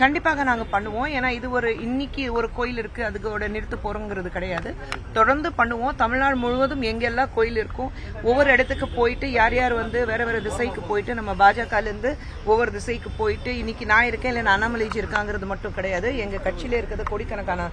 கண்டிப்பாக நாங்க பண்ணுவோம். ஏன்னா இது ஒரு இன்னைக்கு ஒரு கோயில் இருக்கு அதுக்கோட நிறுத்த போறோங்கிறது கிடையாது. தொடர்ந்து பண்ணுவோம். தமிழ்நாடு முழுவதும் எங்கெல்லாம் கோயில் இருக்கும் ஒவ்வொரு இடத்துக்கு போயிட்டு யார் யார் வந்து வேற வேற திசைக்கு போயிட்டு நம்ம பாஜகல இருந்து ஒவ்வொரு திசைக்கு போயிட்டு இன்னைக்கு நான் இருக்கேன் இல்ல அண்ணாமலைஜி இருக்காங்கிறது மட்டும் கிடையாது. எங்க கட்சியில இருக்கிறது கோடிக்கணக்கான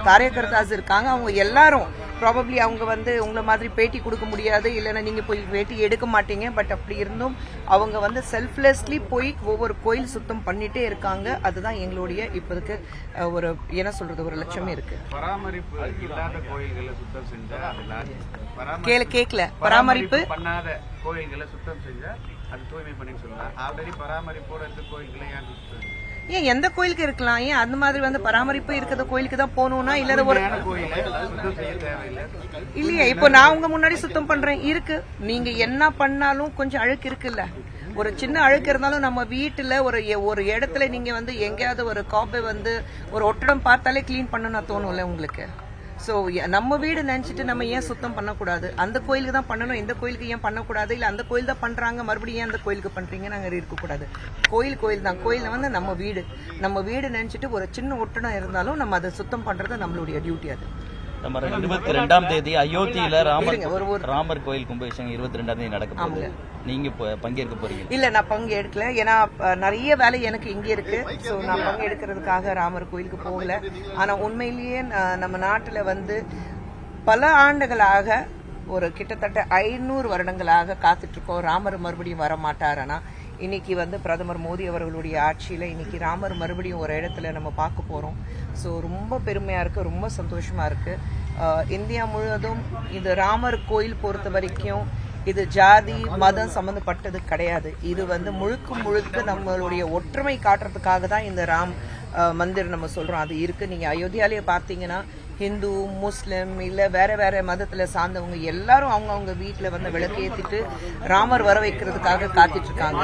காரியகர்த்தாஸ் இருக்காங்க. அவங்க எல்லாரும் ப்ராபப்ளி அவங்க வந்து உங்களை மாதிரி பேட்டி கொடுக்க முடியாது, இல்லைன்னா நீங்க போய் பேட்டி எடுக்க மாட்டீங்க. பட் அப்படி இருந்தும் அவங்க வந்து செல்ஃப்லெஸ்லி போய் ஒவ்வொரு கோயில் சுத்தம் பண்ணிட்டே இருக்காங்க. அதுதான் எங்களுடைய இப்போதைக்கு ஒரு என்ன சொல்றது ஒரு லட்சமே இருக்கு. பராமரிப்பு இல்லாத கோயில்களை சுத்தம் செஞ்சா கேட்கல. பராமரிப்பு பண்ணாத கோயில்களை சுத்தம் செஞ்சா அது தூய்மை பண்ணி சொல்லலாம். ஆல்ரெடி பராமரிப்போட இருக்க கோயில்களை ஏன் சுத்தம் ஏன் எந்த கோயிலுக்கு இருக்கலாம்? ஏன் அந்த மாதிரி வந்து பராமரிப்பு இருக்கிற கோயிலுக்கு தான் போகணும்னா இல்ல ஒரு இல்லையா? இப்போ நான் உங்க முன்னாடி சுத்தம் பண்றேன் இருக்கு. நீங்க என்ன பண்ணாலும் கொஞ்சம் அழுக்கு இருக்குல்ல. ஒரு சின்ன அழுக்கு இருந்தாலும் நம்ம வீட்டுல ஒரு இடத்துல நீங்க வந்து எங்கேயாவது ஒரு காப்பை வந்து ஒரு ஒட்டடம் பார்த்தாலே கிளீன் பண்ணணும்னு தோணும்ல உங்களுக்கு. சோ நம்ம வீடு நினைச்சிட்டு நம்ம ஏன் சுத்தம் பண்ணக்கூடாது? அந்த கோயிலுக்கு தான் பண்ணணும், இந்த கோயிலுக்கு ஏன் பண்ணக்கூடாது? இல்ல அந்த கோயில் தான் பண்றாங்க மறுபடியும் ஏன் அந்த கோயிலுக்கு பண்றீங்க? நாங்க இருக்கக்கூடாது. கோயில் தான். கோயில் வந்து நம்ம வீடு நினைச்சிட்டு ஒரு சின்ன ஒட்டடம் இருந்தாலும் நம்ம அதை சுத்தம் பண்றது நம்மளுடைய டியூட்டி. அது நம்ம 22ஆம் தேதி அயோத்தியில ராமர் கோயில் கும்பாபிஷேகம் 22ஆம் தேதி நடக்க போகுது. நீங்க பங்கேற்க போறீங்க? இல்ல நான் பங்கேற்கல. ஏன்னா நிறைய வேலை எனக்கு இங்க இருக்கு. சோ நான் பங்கெடுக்கிறதுக்காக ராமர் கோயிலுக்கு போகல. ஆனா உண்மையிலேயே நம்ம நாட்டுல வந்து பல ஆண்டுகளாக ஒரு கிட்டத்தட்ட 500 வருடங்களாக காத்துட்டு இருக்கோம் ராமர் மறுபடியும் வர மாட்டாரனா. இன்னைக்கு வந்து பிரதமர் மோடி அவர்களுடைய ஆட்சியில இன்னைக்கு ராமர் மறுபடியும் ஒரு இடத்துல நம்ம பார்க்க போறோம். ஸோ ரொம்ப பெருமையா இருக்கு, ரொம்ப சந்தோஷமா இருக்கு. இந்தியா முழுவதும் இது ராமர் கோயில் பொறுத்த வரைக்கும் இது ஜாதி மதம் சம்பந்தப்பட்டது கிடையாது. இது வந்து முழுக்க நம்மளுடைய ஒற்றுமை காட்டுறதுக்காக தான் இந்த ராம் மந்திர் நம்ம சொல்றோம். அது இருக்கு. நீங்க அயோத்தியாலேயே பார்த்தீங்கன்னா ஹிந்து முஸ்லிம் இல்ல வேற மதத்துல சார்ந்தவங்க எல்லாரும் அவங்க வீட்டுல வந்து விளக்கேற்றிட்டு ராமர் வர வைக்கிறதுக்காக காத்துட்டு இருக்காங்க.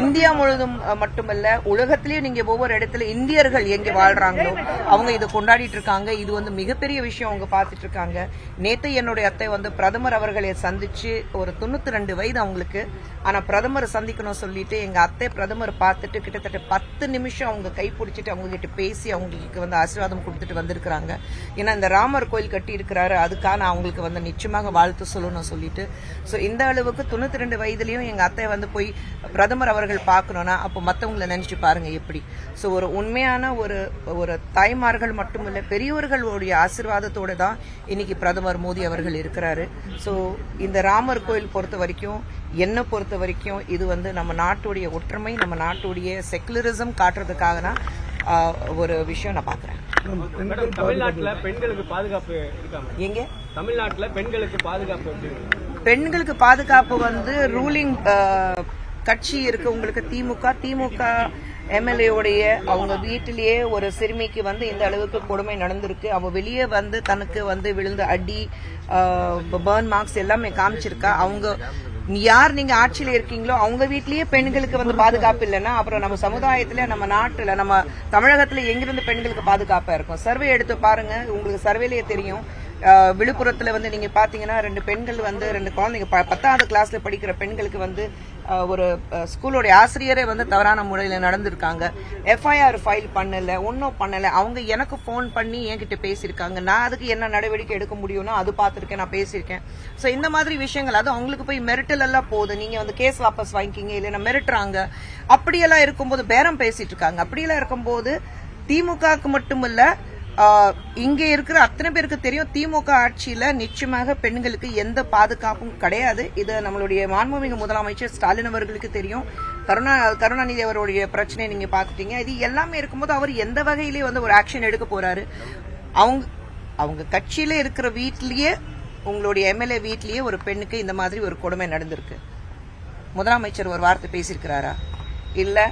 இந்தியா முழுவதும் மட்டுமல்ல உலகத்திலயும் நீங்க ஒவ்வொரு இடத்துல இந்தியர்கள் எங்க வாழ்றாங்களோ அவங்க இதை கொண்டாடிட்டு இருக்காங்க. இது வந்து மிகப்பெரிய விஷயம் அவங்க பார்த்துட்டு இருக்காங்க. நேத்து என்னுடைய அத்தை வந்து பிரதமர் அவர்களை சந்திச்சு ஒரு 92 வயது அவங்களுக்கு. ஆனா பிரதமர் சந்திக்கணும் சொல்லிட்டு எங்க அத்தை பிரதமர் பார்த்துட்டு கிட்டத்தட்ட 10 நிமிஷம் அவங்க கை பிடிச்சிட்டு அவங்க கிட்ட பேசி அவங்களுக்கு வந்து ஆசீர்வாதம் கொடுத்துட்டு வந்திருக்கிறாங்க. ஏன்னா இந்த ராமர் கோயில் கட்டி இருக்கிறாரு அதுக்கான அவங்களுக்கு வந்து நிச்சயமாக வாழ்த்து சொல்லணும் சொல்லிட்டு. சோ இந்த அளவுக்கு 92 வயதுலயும் எங்க அத்தை வந்து போய் பிரதமர் அவர்கள் பார்க்கணும்னா அப்போ மத்தவங்களை நினைச்சு பாருங்க எப்படி. சோ ஒரு உண்மையான ஒரு தாய்மார்கள் மட்டுமில்ல பெரியவர்களுடைய ஆசீர்வாதத்தோட தான் இன்னைக்கு பிரதமர் மோடி அவர்கள் இருக்கிறாரு. சோ இந்த ராமர் கோயில் பொறுத்த வரைக்கும் என்ன பொறுத்த வரைக்கும் இது வந்து நம்ம நாட்டுடைய ஒற்றுமை நம்ம நாட்டுடைய செக்குலரிசம் காட்டுறதுக்காக தான் ஒரு விஷயம் நான் பாக்குறேன். தமிழ்நாட்டுல பெண்களுக்கு பாதுகாப்பு இருக்காங்க. எங்க தமிழ்நாட்டுல பெண்களுக்கு பாதுகாப்பு பெண்களுக்கு பாதுகாப்பு வந்து ரூலிங் கட்சி இருக்கு உங்களுக்கு திமுக எம்எல்ஏ உடைய அவங்க வீட்டிலேயே ஒரு சிறுமிக்கு வந்து இந்த அளவுக்கு கொடுமை நடந்திருக்கு. அவ வெளியே வந்து தனக்கு வந்து விழுந்த அடி பர்ன் மார்க்ஸ் எல்லாமே காமிச்சிருக்கா. அவங்க யார் நீங்க ஆட்சியில இருக்கீங்களோ அவங்க வீட்லயே பெண்களுக்கு வந்து பாதுகாப்பு இல்லைன்னா அப்புறம் நம்ம சமுதாயத்துல நம்ம நாட்டுல நம்ம தமிழகத்துல எங்கிருந்து பெண்களுக்கு பாதுகாப்பா இருக்கும்? சர்வே எடுத்து பாருங்க, உங்களுக்கு சர்வேலயே தெரியும். விழுப்புரத்துல வந்து நீங்க பாத்தீங்கன்னா 2 பெண்கள் வந்து 2 குழந்தைங்க 10வது கிளாஸ்ல படிக்கிற பெண்களுக்கு வந்து ஒரு ஸ்கூலோட ஆசிரியரே வந்து தவறான முறையில நடந்திருக்காங்க. எஃப்ஐஆர் ஃபைல் ஒன்னும் பண்ணல. அவங்க எனக்கு போன் பண்ணி என்கிட்ட பேசியிருக்காங்க. நான் அதுக்கு என்ன நடவடிக்கை எடுக்க முடியும்னா அது பார்த்திருக்கேன், நான் பேசியிருக்கேன். சோ இந்த மாதிரி விஷயங்கள் அது அவங்களுக்கு போய் மிரட்டல் எல்லாம் போகுது. நீங்க வந்து கேஸ் வாபஸ் வாங்கிக்கிங்க இல்லைன்னா மிரட்டுறாங்க. அப்படியெல்லாம் இருக்கும்போது பேரம் பேசிட்டு இருக்காங்க. அப்படியெல்லாம் இருக்கும்போது திமுகவுக்கு மட்டுமல்ல இங்க இருக்கிற அத்தனை பேருக்கு தெரியும் திமுக ஆட்சியில நிச்சயமாக பெண்களுக்கு எந்த பாதுகாப்பும் கிடையாது. இது நம்மளுடைய மாண்புமிகு முதலமைச்சர் ஸ்டாலின் அவர்களுக்கு தெரியும். கருணாநிதி அவருடைய பிரச்சனை நீங்க பாத்துட்டீங்க. இது எல்லாமே இருக்கும்போது அவர் எந்த வகையிலேயே வந்து ஒரு ஆக்ஷன் எடுக்க போறாரு? அவங்க கட்சியில இருக்கிற வீட்லயே உங்களுடைய எம்எல்ஏ வீட்லயே ஒரு பெண்ணுக்கு இந்த மாதிரி ஒரு கொடுமை நடந்திருக்கு. முதலமைச்சர் ஒரு வார்த்தை பேசியிருக்கிறாரா? இல்ல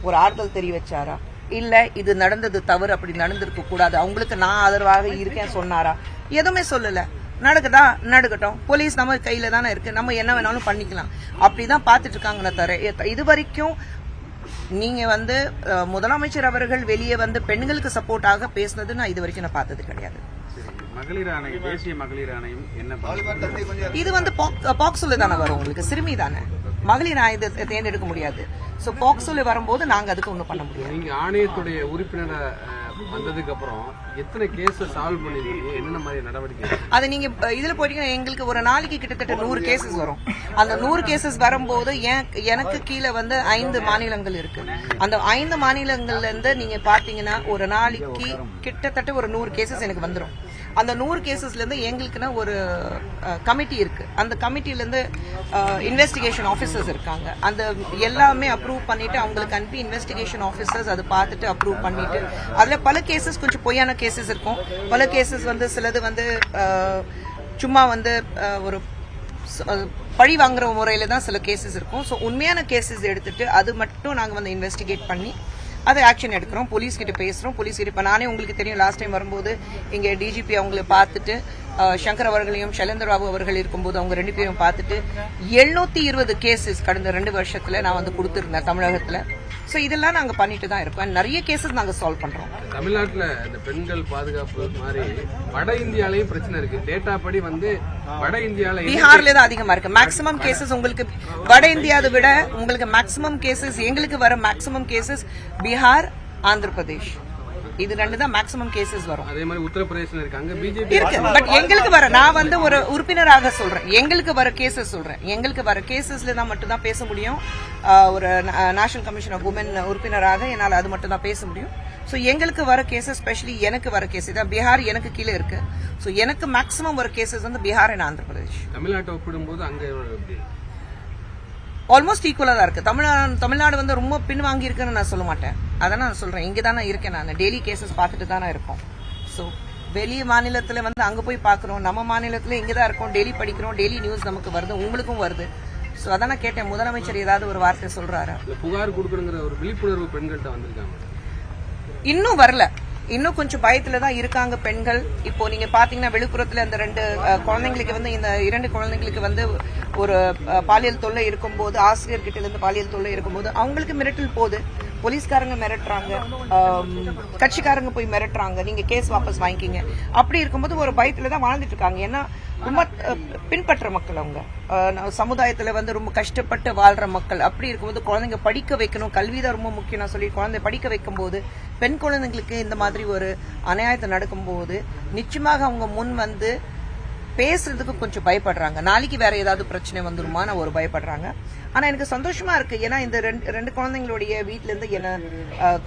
ஒரு ஆறுதல் தெரிவிச்சாரா? இல்ல இது நடந்தது தவறு, அப்படி நடந்திருக்க கூடாது, அவங்களுக்கு நான் ஆதரவாக இருக்கேன் சொன்னாரா? எதுவுமே சொல்லல. நடக்குதா நடக்கட்டும், போலீஸ் நம்ம கையில தானே இருக்கு, நம்ம என்ன வேணாலும் பண்ணிக்கலாம் அப்படிதான் பாத்துட்டு இருக்காங்க. தவிர இது வரைக்கும் நீங்க வந்து முதலமைச்சர் அவர்கள் வெளியே வந்து பெண்களுக்கு சப்போர்ட்டாக பேசினது நான் இது வரைக்கும் நான் பார்த்தது கிடையாது. மகளிர் ஆணையம், தேசிய மகளிர் ஆணையம் என்ன இது வந்து பாக்ஸ்ல தானே வரும், உங்களுக்கு சிறுமி தானே. மகளிர் ஆயுதத்தை தேர்ந்தெடுக்க முடியாது. சோ பாக்ஸோல வரும்போது நாங்க அதுக்கு ஒண்ணும் பண்ண முடியாது. நீங்க ஆணையத்துடைய உறுப்பினரை வந்ததுக்கு அப்புறம் எத்தனை கேஸ் சால்வ் பண்ணிருக்கீங்க, என்னென்ன மாதிரி நடவடிக்கை? அது நீங்க இதுல போயிட்டீங்கன்னா எங்களுக்கு ஒரு நாளைக்கு கிட்டத்தட்ட 100 கேசஸ் வரும். அந்த 100 கேசஸ் வரும்போது எனக்கு கீழே வந்து 5 மாநிலங்கள் இருக்கு. அந்த 5 மாநிலங்கள்ல இருந்து நீங்க பாத்தீங்கன்னா ஒரு நாளைக்கு கிட்டத்தட்ட ஒரு 100 கேசஸ் எனக்கு வந்துடும். அந்த 100 கேசஸ்ல இருந்து எங்களுக்குன்னா ஒரு கமிட்டி இருக்கு. அந்த கமிட்டில இருந்து இன்வெஸ்டிகேஷன் ஆபீசர்ஸ் இருக்காங்க. அந்த எல்லாமே அப்ரூவ் பண்ணிட்டு அவங்களுக்கு அனுப்பி இன்வெஸ்டிகேஷன் ஆபீசர்ஸ் அதை பார்த்துட்டு அப்ரூவ் பண்ணிட்டு அதுல பல கேசஸ் கொஞ்சம் பொய்யான கேசஸ் இருக்கும். பல கேசஸ் வந்து சிலது வந்து சும்மா வந்து ஒரு பழி வாங்குற முறையில தான் சில கேசஸ் இருக்கும். ஸோ உண்மையான கேசஸ் எடுத்துட்டு அது மட்டும் நாங்க வந்து இன்வெஸ்டிகேட் பண்ணி அதை ஆக்ஷன் எடுக்கிறோம். போலீஸ் கிட்ட பேசுறோம். போலீஸ் கிட்ட இப்ப நானே உங்களுக்கு தெரியும், லாஸ்ட் டைம் வரும்போது இங்க டிஜிபி அவங்களை பார்த்துட்டு சங்கர் அவர்களையும் ஷைலேந்தர் பாபு அவர்கள் இருக்கும்போது அவங்க 2 பேரும் பார்த்துட்டு 720 கேசஸ் கடந்த 2 வருஷத்துல நான் வந்து கொடுத்திருந்தேன் தமிழகத்துல. சோ இதெல்லாம் நாங்க பண்ணிட்டு தான் இருக்கோம். நிறைய கேசஸ் நாங்க சால்வ் பண்றோம். தமிழ்நாட்டுல இந்த பெண்கள் பாதுகாப்பு மாதிரி வட இந்தியாலயும் பிரச்சனை இருக்கு. டேட்டா படி வந்து வட இந்தியால பீகார்ல தான் அதிகமா இருக்கு. மேக்ஸிமம் கேசஸ் உங்களுக்கு வட இந்தியாவை விட உங்களுக்கு மேக்ஸிமம் கேசஸ் எங்களுக்கு வர மேக்ஸிமம் கேசஸ் பீகார், ஆந்திர பிரதேஷ், இது 2 தான் மேக்ஸிமம் கேசஸ் வரும். அதே மாதிரி உத்தரப்பிரதேசம் இருக்கு, அங்க பிஜேபி இருக்கு. பட் எங்களுக்கு வர, நான் வந்து ஒரு உறுப்பினராக சொல்றேன், எங்களுக்கு வர கேசஸ் சொல்றேன். எங்களுக்கு வர கேசஸ்ல தான் மட்டும் தான் பேச முடியும். ஒரு நேஷனல் கமிஷன் ஆஃப் உமன் உறுப்பினராக என்னால் அது மட்டும் தான் பேச முடியும். சோ எங்களுக்கு வர கேசஸ், ஸ்பெஷலி எனக்கு வர கேஸ் தான் பீகார் எனக்கு கீழே இருக்கு. சோ எனக்கு மேக்ஸிமம் வர கேசஸ் வந்து பீகார் அண்ட் ஆந்திர பிரதேஷ். தமிழ்நாட்டை ஒப்பிடும்போது அங்க ஆல்மோஸ்ட் ஈக்குவலா தான் இருக்கு. தமிழ்நாடு வந்து ரொம்ப பின்வாங்கி இருக்குன்னு நான் சொல்ல மாட்டேன். அதான் நான் சொல்றேன், இங்க தானே இருக்கேன் நான். டெய்லி கேசஸ் பார்த்துட்டு தானே இருக்கோம். சோ வெளிய மாநிலத்துல வந்து அங்க போய் பாக்குறோம், நம்ம மாநிலத்துல இங்க தான் இருக்கோம், டெய்லி படிக்கிறோம், டெய்லி நியூஸ் நமக்கு வருது, உங்களுக்கும் வருது. சோ அதான் நான் கேட்டேன், முதலமைச்சர் ஏதாவது ஒரு வார்த்தை சொல்றாரு? புகார் கொடுக்கணுங்கிற ஒரு விழிப்புணர்வு பெண்கள்கிட்ட வந்திருக்காங்க. இன்னும் வரல. இன்னும் கொஞ்சம் பயத்துல தான் இருக்காங்க பெண்கள். இப்போ நீங்க பாத்தீங்கன்னா விழுப்புரத்துல அந்த 2 குழந்தைங்களுக்கு வந்து இந்த 2 குழந்தைங்களுக்கு வந்து ஒரு பாலியல் தொல்லை இருக்கும்போது, ஆசிரியர் கிட்ட இருந்து பாலியல் தொல்லை இருக்கும்போது அவங்களுக்கு மிரட்டல் போகுது. போலீஸ்காரங்க மிரட்டுறாங்க, கட்சிக்காரங்க போய் மிரட்டுறாங்க, நீங்க கேஸ் வாபஸ் வாங்கிக்கிங்க. அப்படி இருக்கும்போது ஒரு பயத்துல தான் வாழ்ந்துட்டு இருக்காங்க. ஏன்னா ரொம்ப பின்பற்ற மக்கள் அவங்க, சமுதாயத்துல வந்து ரொம்ப கஷ்டப்பட்டு வாழ்ற மக்கள். அப்படி இருக்கும்போது குழந்தைங்க படிக்க வைக்கணும், கல்விதான் ரொம்ப முக்கியம் நான் சொல்லி குழந்தை படிக்க வைக்கும் போது பெண் குழந்தைங்களுக்கு இந்த மாதிரி ஒரு அநியாயத்தை நடக்கும்போது நிச்சயமாக அவங்க முன் வந்து பேசுறதுக்கு கொஞ்சம் பயப்படுறாங்க. நாளைக்கு வேற ஏதாவது பிரச்சனை வந்துருமான்னு ஒரு பயப்படுறாங்க. ஆனா எனக்கு சந்தோஷமா இருக்கு. ஏன்னா இந்த 2 குழந்தைங்களுடைய வீட்டுல இருந்து என்ன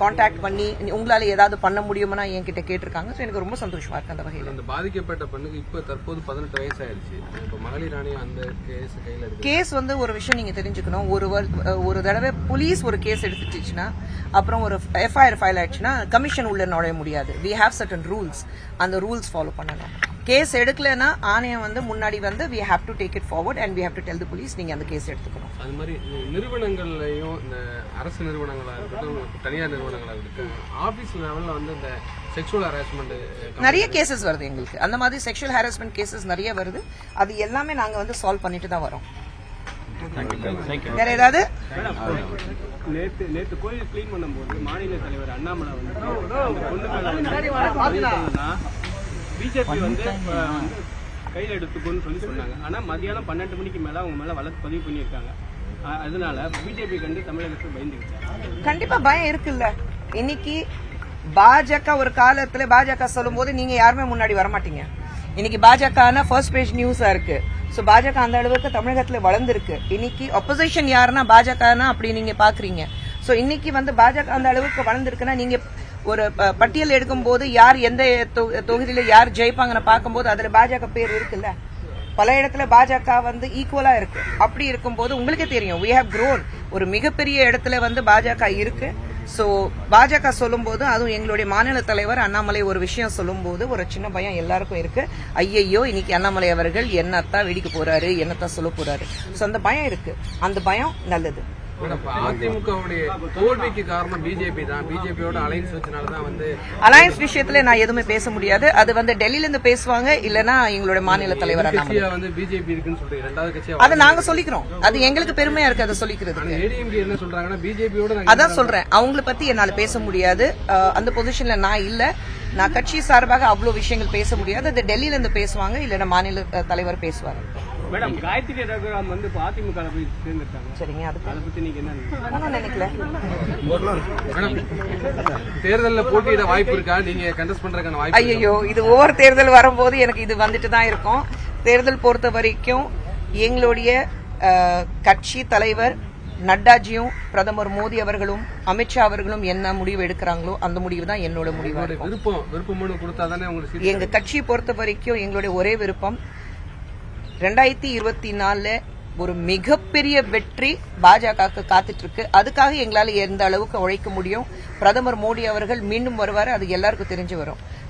கான்டாக்ட் பண்ணி உங்களால ஏதாவது பண்ண முடியுமா என்கிட்ட கேட்டிருக்காங்க. எனக்கு ரொம்ப சந்தோஷமா இருக்கு அந்த வகையில். அந்த பாதிக்கப்பட்ட பெண்ணுக்கு இப்ப தற்போது 18 வயசு ஆயிடுச்சு. இப்ப மகளிர் ஆணையம் அந்த கேஸ் கையில இருக்கு. கேஸ் வந்து ஒரு விஷயம் நீங்க தெரிஞ்சுக்கணும், ஒரு தடவை போலீஸ் ஒரு கேஸ் எடுத்துச்சுன்னா அப்புறம் ஒரு எஃப்ஐஆர் ஃபைல் ஆயிடுச்சுன்னா கமிஷன் உள்ள நுழைய முடியாது. வி ஹேவ் சர்டன் ரூல்ஸ், அந்த ரூல்ஸ் ஃபாலோ பண்ணணும். கேஸ் எடுக்கலன்னா ஆணையம் வந்து முன்னாடி வந்து we have to take it forward and we have to tell the police நீங்க அந்த கேஸ் எடுத்துக்கணும். அது மாதிரி நிறுவனங்கள்லயும் இந்த அரசு நிறுவனங்களா இருக்கட்டும், தனியார் நிறுவனங்களா இருக்கட்டும், ஆபீஸ் லெவல்ல வந்து இந்த செக்ஷுவல் ஹராஸ்மெண்ட் நிறைய கேசஸ் வருது எங்களுக்கு. அந்த மாதிரி செக்ஷுவல் ஹராஸ்மெண்ட் கேசஸ் நிறைய வருது. அது எல்லாமே நாங்க வந்து சால்வ் பண்ணிட்டு தான் வரோம். வேற ஏதாவது? நேத்து கோயில் கிளீன் பண்ணும்போது மாநில தலைவர் அண்ணாமலை பிஜேபி வந்து கையில் எடுத்துக்கோன்னு சொன்னாங்க. ஆனா மதியானம் 12 மணிக்கு மேல அவங்க மேல வழக்கு பதிவு பண்ணியிருக்காங்க. அதனால பிஜேபி கண்டு தமிழகத்துக்கு பயந்துருச்சு. கண்டிப்பா பயம் இருக்குல்ல. இன்னைக்கு பாஜக ஒரு காலத்துல பாஜக சொல்லும் போது நீங்க யாருமே முன்னாடி வரமாட்டீங்க. இன்னைக்கு பாஜக ஃபர்ஸ்ட் பேஜ் நியூஸா இருக்கு. சோ பாஜக அந்த அளவுக்கு தமிழகத்துல வளர்ந்துருக்கு. இன்னைக்கு ஆப்போசிஷன் யாருன்னா பாஜகனா அப்படி நீங்க பாக்குறீங்க. சோ இன்னைக்கு வந்து பாஜக அந்த அளவுக்கு வளர்ந்துருக்குன்னா நீங்க ஒரு பட்டியல் எடுக்கும் போது யார் எந்த தொகுதியில யார் ஜெயிப்பாங்கன்னு பார்க்கும்போது அதுல பாஜக பேர் இருக்குல்ல. பல இடத்துல பாஜக வந்து ஈக்குவலா இருக்கு. அப்படி இருக்கும்போது உங்களுக்கே தெரியும் we have grown. ஒரு மிகப்பெரிய இடத்துல வந்து பாஜக இருக்கு. சோ பாஜக சொல்லும் போது அதுவும் எங்களுடைய மாநில தலைவர் அண்ணாமலை ஒரு விஷயம் சொல்லும் போது ஒரு சின்ன பயம் எல்லாருக்கும் இருக்கு. ஐயையோ இன்னைக்கு அண்ணாமலை அவர்கள் என்னத்தான் வெடிக்க போறாரு, என்னத்தான் சொல்ல போறாரு. சோ அந்த பயம் இருக்கு. அந்த பயம் நல்லது. அதிமுகவுடைய தோல்விக்கு காரணம் பிஜேபி தான். பிஜேபியோட அலைன்ஸ் வச்சனாலதான் வந்து அலைன்ஸ் விஷயத்துல நான் எதுவுமே பேச முடியாது. அது வந்து டெல்லியில இருந்து பேசுவாங்க, இல்லனா எங்களோட மாநில தலைவர் வந்து பிஜேபி இருக்குன்னு சொல்றீங்க. ரெண்டாவது கட்சியா அதை நாங்க சொல்லிக்கிறோம். அது எங்களுக்கு பெருமையா இருக்கு அதை சொல்லிக்கிறது. ஏடிஎம்கே என்ன சொல்றாங்கன்னா பிஜேபியோட அதான் சொல்றேன், அவங்கள பத்தி என்னால பேச முடியாது. அந்த பொசிஷன்ல நான் இல்ல. நான் கட்சி சார்பாக அவ்வளவு விஷயங்கள் பேச முடியாது. அது டெல்லியில இருந்து பேசுவாங்க, இல்லனா மாநில தலைவர் பேசுவாங்க. மேடம் காயத்ரி ரகுராம் வந்து இப்போ அதிமுக போய் சேர்ந்துட்டாங்க. சரிங்க, அதுக்கு அதை பத்தி நீங்க என்ன நினைக்கிறீங்க? ஒன்றும் நினைக்கல. தேர்தலில் போட்டியிட வாய்ப்பு இருக்கா? நீங்க கண்டெஸ்ட் பண்றதுக்கான வாய்ப்பு? ஐயோ, இது ஒவ்வொரு தேர்தல் வரும்போது எனக்கு இது வந்துட்டு தான் இருக்கும். தேர்தல் பொறுத்த வரைக்கும் எங்களுடைய கட்சி தலைவர் நட்டாஜியும் பிரதமர் மோடி அவர்களும் அமித்ஷா அவர்களும் என்ன முடிவு எடுக்கிறாங்களோ அந்த முடிவு தான் என்னோட முடிவா இருக்கும். விருப்பம் கொடுத்தா தானே உங்களுக்கு? எங்க கட்சியை பொறுத்த வரைக்கும் எங்களுடைய ஒரே விருப்பம் 2024 ஒரு மிகப்பெரிய வெற்றி பாஜக காத்துட்டு இருக்கு. அதுக்காக எங்களால எந்த அளவுக்கு உழைக்க முடியும். பிரதமர் மோடி அவர்கள் மீண்டும் வருவாரு, அது எல்லாருக்கும்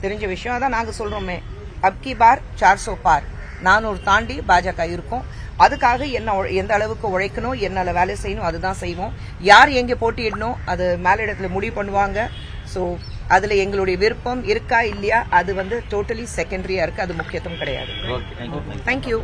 தெரிஞ்ச விஷயம். அதான் நாங்க சொல்றோமே, அப்கி பார் 400 பார், 400 தாண்டி பாஜக இருக்கும். அதுக்காக எந்த அளவுக்கு உழைக்கணும், என்னால வேலை செய்யணும், அதுதான் செய்வோம். யார் எங்க போட்டியிடணும் அது மேலிடத்துல முடிவு பண்ணுவாங்க. சோ அதுல எங்களுடைய விருப்பம் இருக்கா இல்லையா அது வந்து டோட்டலி செகண்டரியா இருக்கு, அது முக்கியத்துவம் கிடையாது. தேங்க்யூ.